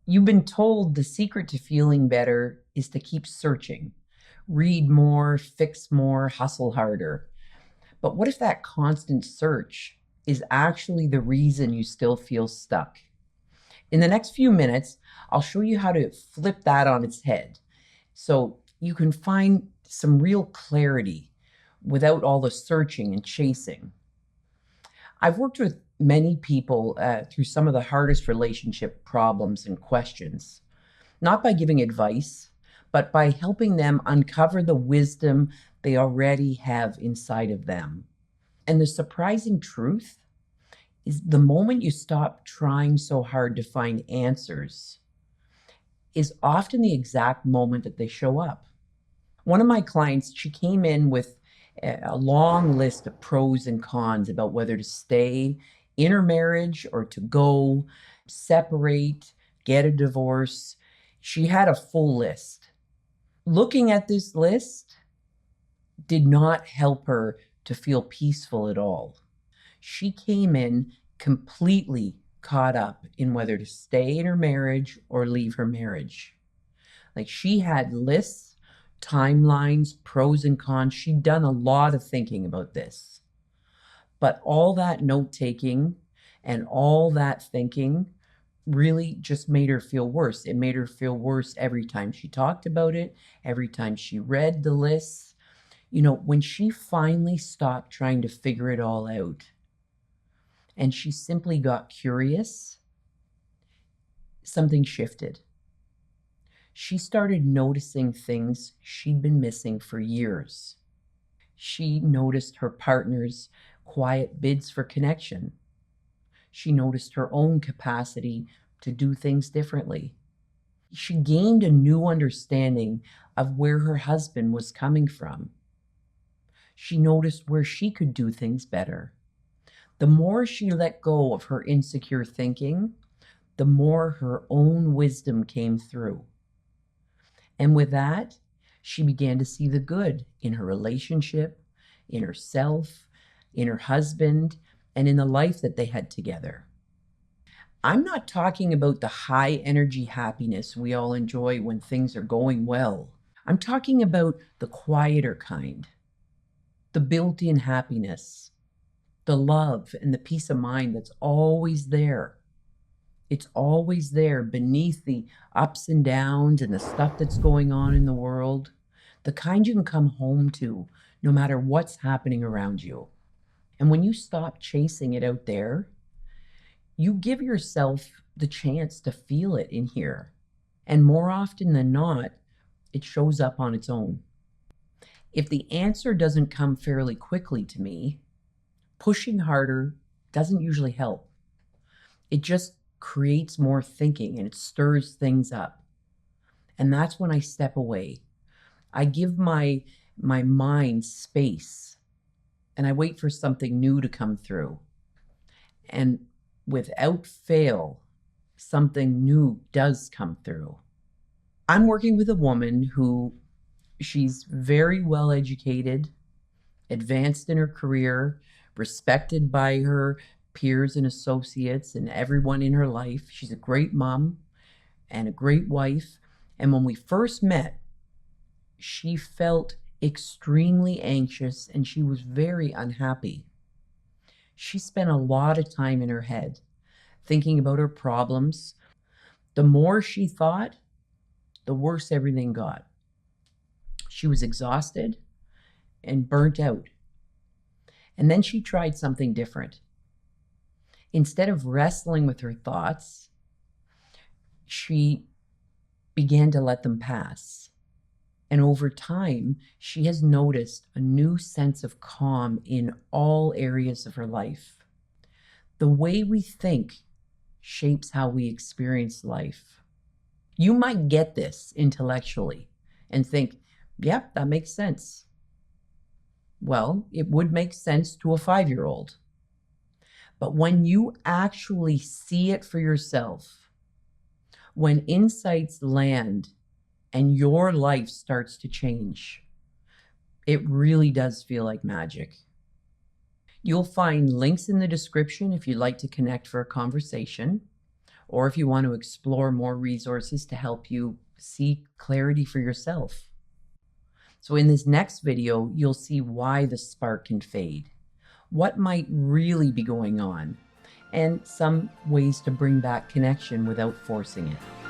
You've been told the secret to feeling better is to keep searching, read more, fix more, hustle harder. But what if that constant search is actually the reason you still feel stuck? In the next few minutes, I'll show you how to flip that on its head so you can find some real clarity without all the searching and chasing. I've worked with many people through some of the hardest relationship problems and questions, not by giving advice, but by helping them uncover the wisdom they already have inside of them. And the surprising truth is the moment you stop trying so hard to find answers is often the exact moment that they show up. One of my clients, she came in with a long list of pros and cons about whether to stay in her marriage or to go, separate, get a divorce. She had a full list. Looking at this list did not help her to feel peaceful at all. She came in completely caught up in whether to stay in her marriage or leave her marriage. Like, she had lists, timelines, pros and cons. She'd done a lot of thinking about this. But all that note taking and all that thinking really just made her feel worse. It made her feel worse every time she talked about it, every time she read the lists. When she finally stopped trying to figure it all out and she simply got curious, something shifted. She started noticing things she'd been missing for years. She noticed her partner's quiet bids for connection. She noticed her own capacity to do things differently. She gained a new understanding of where her husband was coming from. She noticed where she could do things better. The more she let go of her insecure thinking, the more her own wisdom came through. And with that, she began to see the good in her relationship, in herself, in her husband, and in the life that they had together. I'm not talking about the high energy happiness we all enjoy when things are going well. I'm talking about the quieter kind, the built-in happiness, the love and the peace of mind that's always there. It's always there beneath the ups and downs and the stuff that's going on in the world, the kind you can come home to no matter what's happening around you. And when you stop chasing it out there, you give yourself the chance to feel it in here. And more often than not, it shows up on its own. If the answer doesn't come fairly quickly to me, pushing harder doesn't usually help. It just creates more thinking and it stirs things up. And that's when I step away. I give my mind space and I wait for something new to come through. And without fail, something new does come through. I'm working with a woman who she's very well educated, advanced in her career, respected by her peers and associates and everyone in her life. She's a great mom and a great wife. And when we first met, she felt extremely anxious and she was very unhappy. She spent a lot of time in her head thinking about her problems. The more she thought, the worse everything got. She was exhausted and burnt out. And then she tried something different. Instead of wrestling with her thoughts, she began to let them pass. And over time, she has noticed a new sense of calm in all areas of her life. The way we think shapes how we experience life. You might get this intellectually and think, yep, that makes sense. Well, it would make sense to a 5-year-old. But when you actually see it for yourself, when insights land and your life starts to change, it really does feel like magic. You'll find links in the description if you'd like to connect for a conversation, or if you want to explore more resources to help you seek clarity for yourself. So in this next video, you'll see why the spark can fade, what might really be going on, and some ways to bring back connection without forcing it.